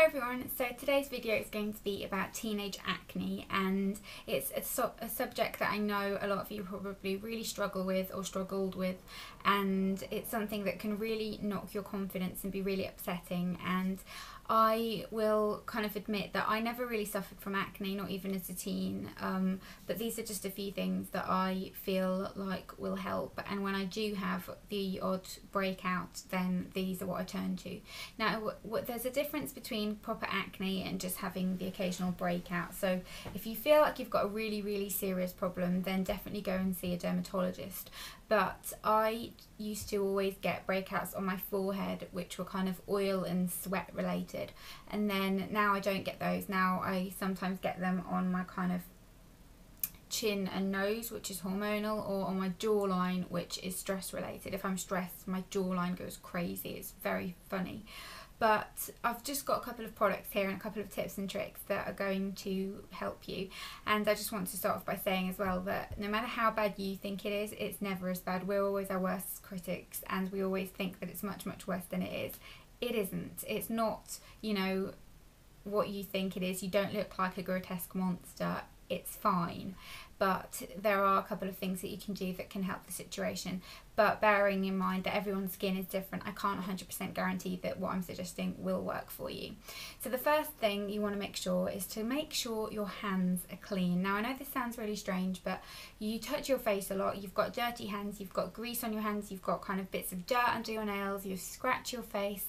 everyone, so today's video is going to be about teenage acne, and it's a subject that I know a lot of you probably really struggle with or struggled with, and it's something that can really knock your confidence and be really upsetting. And I will kind of admit that I never really suffered from acne, not even as a teen, but these are just a few things that I feel like will help, and when I do have the odd breakout, then these are what I turn to. Now, there's a difference between proper acne and just having the occasional breakout. So if you feel like you've got a really serious problem, then definitely go and see a dermatologist. But I used to always get breakouts on my forehead which were kind of oil and sweat related, and then now I don't get those. Now I sometimes get them on my kind of chin and nose, which is hormonal, or on my jawline, which is stress related. If I'm stressed, my jawline goes crazy. It's very funny. But I've just got a couple of products here and a couple of tips and tricks that are going to help you. And I just want to start off by saying as well that no matter how bad you think it is, it's never as bad. We're always our worst critics, and we always think that it's much worse than it is. It isn't. It's not, you know, what you think it is. You don't look like a grotesque monster. It's fine. But there are a couple of things that you can do that can help the situation. But bearing in mind that everyone's skin is different, I can't 100% guarantee that what I'm suggesting will work for you. So the first thing you want to make sure is to make sure your hands are clean. Now I know this sounds really strange, but you touch your face a lot, you've got dirty hands, you've got grease on your hands, you've got kind of bits of dirt under your nails, you scratch your face,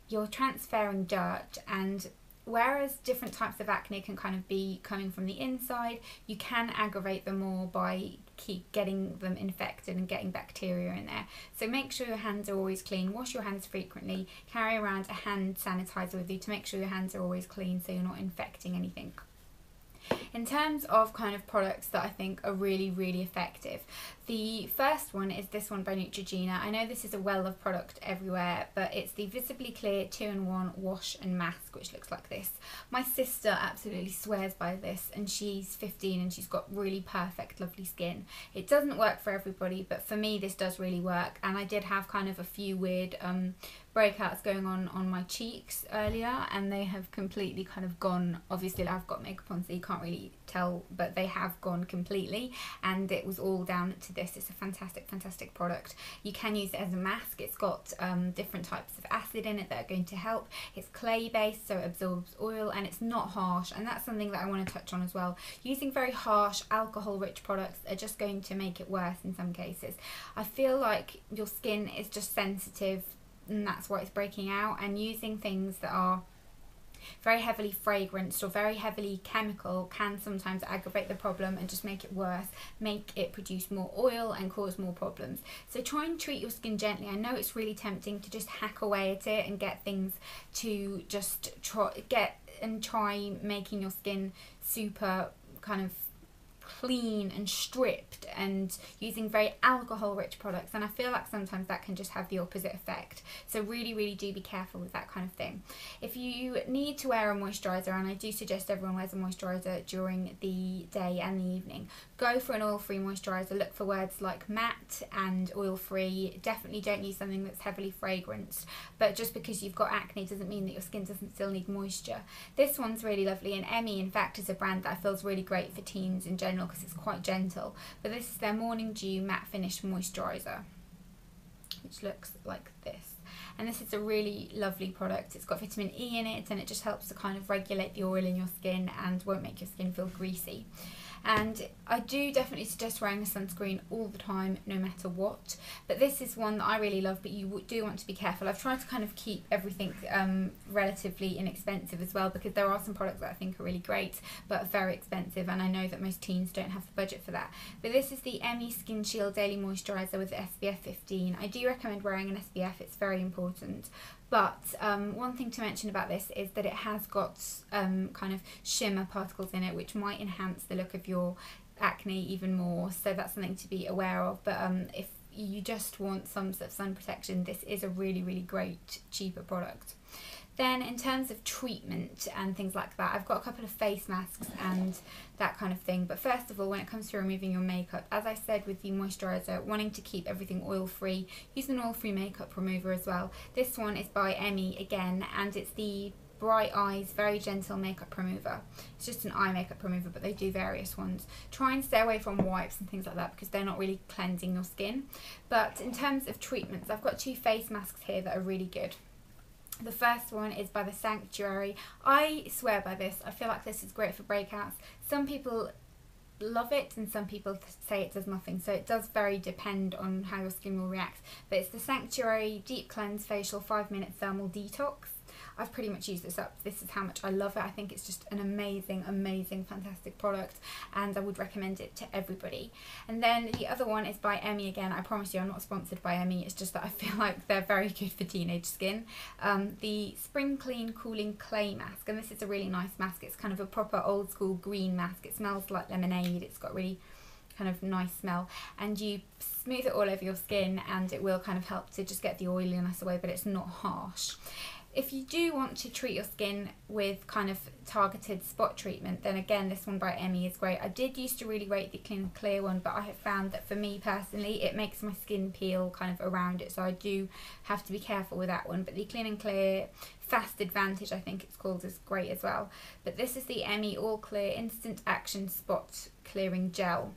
you're transferring dirt, and whereas different types of acne can kind of be coming from the inside, you can aggravate them more by keep getting them infected and getting bacteria in there. So make sure your hands are always clean, wash your hands frequently, carry around a hand sanitizer with you to make sure your hands are always clean so you're not infecting anything. In terms of kind of products that I think are really effective, the first one is this one by Neutrogena. I know this is a well-loved product everywhere, but it's the Visibly Clear 2-in-1 Wash and Mask, which looks like this. My sister absolutely swears by this, and she's 15 and she's got really perfect, lovely skin. It doesn't work for everybody, but for me this does really work, and I did have kind of a few weird breakouts going on my cheeks earlier, and they have completely kind of gone. Obviously I've got makeup on so you can't really tell, but they have gone completely, and it was all down to this. It's a fantastic product. You can use it as a mask. It's got different types of acid in it that are going to help. It's clay based, so it absorbs oil, and it's not harsh, and that's something that I want to touch on as well. Using very harsh alcohol rich products are just going to make it worse in some cases. I feel like your skin is just sensitive, and that's why it's breaking out, and using things that are very heavily fragranced or very heavily chemical can sometimes aggravate the problem and just make it worse, make it produce more oil and cause more problems. So try and treat your skin gently. I know it's really tempting to just hack away at it and get things to just try making your skin super kind of clean and stripped and using very alcohol rich products, and I feel like sometimes that can just have the opposite effect. So really do be careful with that kind of thing. If you need to wear a moisturiser, and I do suggest everyone wears a moisturiser during the day and the evening, go for an oil-free moisturiser. Look for words like matte and oil-free. Definitely don't use something that's heavily fragranced, but just because you've got acne doesn't mean that your skin doesn't still need moisture. This one's really lovely, and Emmy in fact is a brand that I feel is really great for teens in general because it's quite gentle, but this is their Morning Dew Matte Finish Moisturiser, which looks like this. And this is a really lovely product. It's got vitamin E in it, and it just helps to kind of regulate the oil in your skin and won't make your skin feel greasy. And I do definitely suggest wearing a sunscreen all the time, no matter what. But this is one that I really love, but you do want to be careful. I've tried to kind of keep everything relatively inexpensive as well, because there are some products that I think are really great, but very expensive, and I know that most teens don't have the budget for that. But this is the Emmy Skin Shield Daily Moisturiser with SPF 15. I do recommend wearing an SPF, it's very important. But one thing to mention about this is that it has got kind of shimmer particles in it, which might enhance the look of your acne even more, so that's something to be aware of. But if you just want some sort of sun protection, this is a really great cheaper product. Then in terms of treatment and things like that, I've got a couple of face masks and that kind of thing. But first of all, when it comes to removing your makeup, as I said with the moisturiser, wanting to keep everything oil free, use an oil free makeup remover as well. This one is by Emmy again, and it's the Bright Eyes Very Gentle Makeup Remover. It's just an eye makeup remover, but they do various ones. Try and stay away from wipes and things like that because they're not really cleansing your skin. But in terms of treatments, I've got 2 face masks here that are really good. The first one is by the Sanctuary. I swear by this. I feel like this is great for breakouts. Some people love it and some people say it does nothing, so it does very depend on how your skin will react. But it's the Sanctuary Deep Cleanse Facial 5-minute Thermal Detox. I've pretty much used this up. This is how much I love it. I think it's just an amazing, amazing, fantastic product, and I would recommend it to everybody. And then the other one is by Emmy again. I promise you I'm not sponsored by Emmy, it's just that I feel like they're very good for teenage skin. The Spring Clean Cooling Clay Mask, and this is a really nice mask. It's kind of a proper old school green mask. It smells like lemonade. It's got really kind of nice smell, and you smooth it all over your skin and it will kind of help to just get the oiliness away, but it's not harsh. If you do want to treat your skin with kind of targeted spot treatment, then again this one by Emmy is great. I did used to really rate the Clean and Clear one, but I have found that for me personally it makes my skin peel kind of around it, so I do have to be careful with that one. But the Clean and Clear Fast Advantage, I think it's called, is great as well. But this is the Emmy All Clear Instant Action Spot Clearing Gel.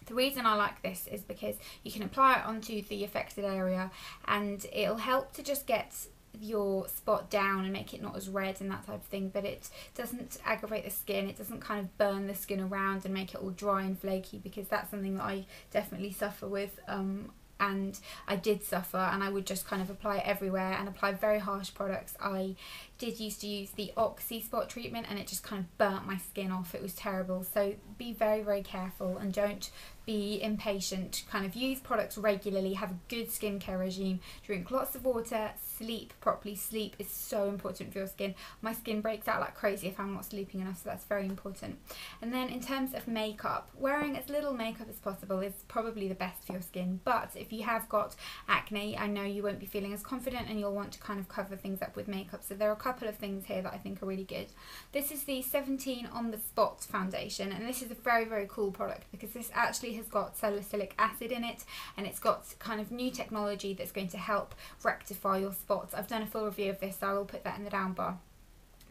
The reason I like this is because you can apply it onto the affected area and it'll help to just get your spot down and make it not as red and that type of thing, but it doesn't aggravate the skin. It doesn't kind of burn the skin around and make it all dry and flaky, because that's something that I definitely suffer with, and I did suffer, and I would just kind of apply it everywhere and apply very harsh products. I did used to use the Oxy spot treatment and it just kind of burnt my skin off. It was terrible. So be very, very careful and don't be impatient. Kind of use products regularly, have a good skincare regime, drink lots of water, sleep properly. Sleep is so important for your skin. My skin breaks out like crazy if I'm not sleeping enough, so that's very important. And then in terms of makeup, wearing as little makeup as possible is probably the best for your skin. But if you have got acne, I know you won't be feeling as confident and you'll want to kind of cover things up with makeup. So there are a couple of things here that I think are really good. This is the 17 On The Spot foundation, and this is a very, very cool product because this actually has got salicylic acid in it, and it's got kind of new technology that's going to help rectify your spots. I've done a full review of this, so I will put that in the down bar.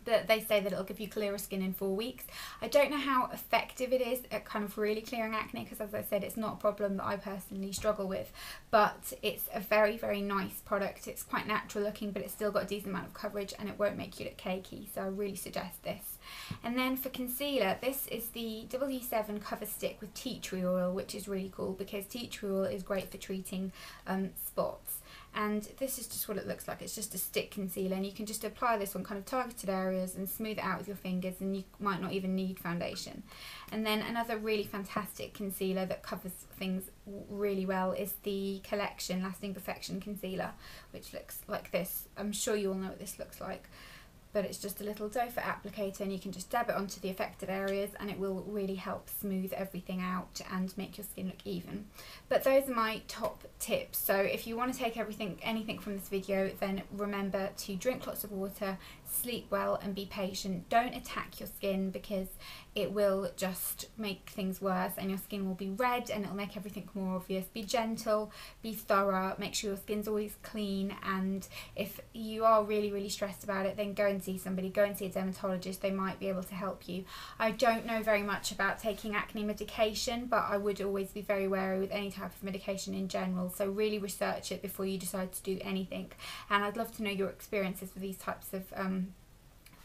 But they say that it'll give you clearer skin in 4 weeks. I don't know how effective it is at kind of really clearing acne, because as I said, it's not a problem that I personally struggle with, but it's a very, very nice product. It's quite natural looking, but it's still got a decent amount of coverage and it won't make you look cakey, so I really suggest this. And then for concealer, this is the W7 Cover Stick with tea tree oil, which is really cool because tea tree oil is great for treating spots. And this is just what it looks like. It's just a stick concealer, and you can just apply this on kind of targeted areas and smooth it out with your fingers, and you might not even need foundation. And then another really fantastic concealer that covers things really well is the Collection Lasting Perfection Concealer, which looks like this. I'm sure you all know what this looks like, but it's just a little doe foot applicator, and you can just dab it onto the affected areas and it will really help smooth everything out and make your skin look even. But those are my top tips. So if you want to take anything from this video, then remember to drink lots of water, sleep well, and be patient. Don't attack your skin because it will just make things worse and your skin will be red and it'll make everything more obvious. Be gentle, be thorough, make sure your skin's always clean, and if you are really, really stressed about it, then go and see somebody, go and see a dermatologist. They might be able to help you. I don't know very much about taking acne medication, but I would always be very wary with any type of medication in general, so really research it before you decide to do anything. And I'd love to know your experiences with these types of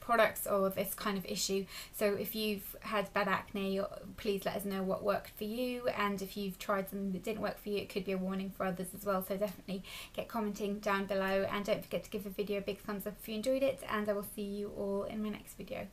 products or this kind of issue. So if you've had bad acne, please let us know what worked for you, and if you've tried something that didn't work for you, it could be a warning for others as well. So definitely get commenting down below, and don't forget to give the video a big thumbs up if you enjoyed it, and I will see you all in my next video.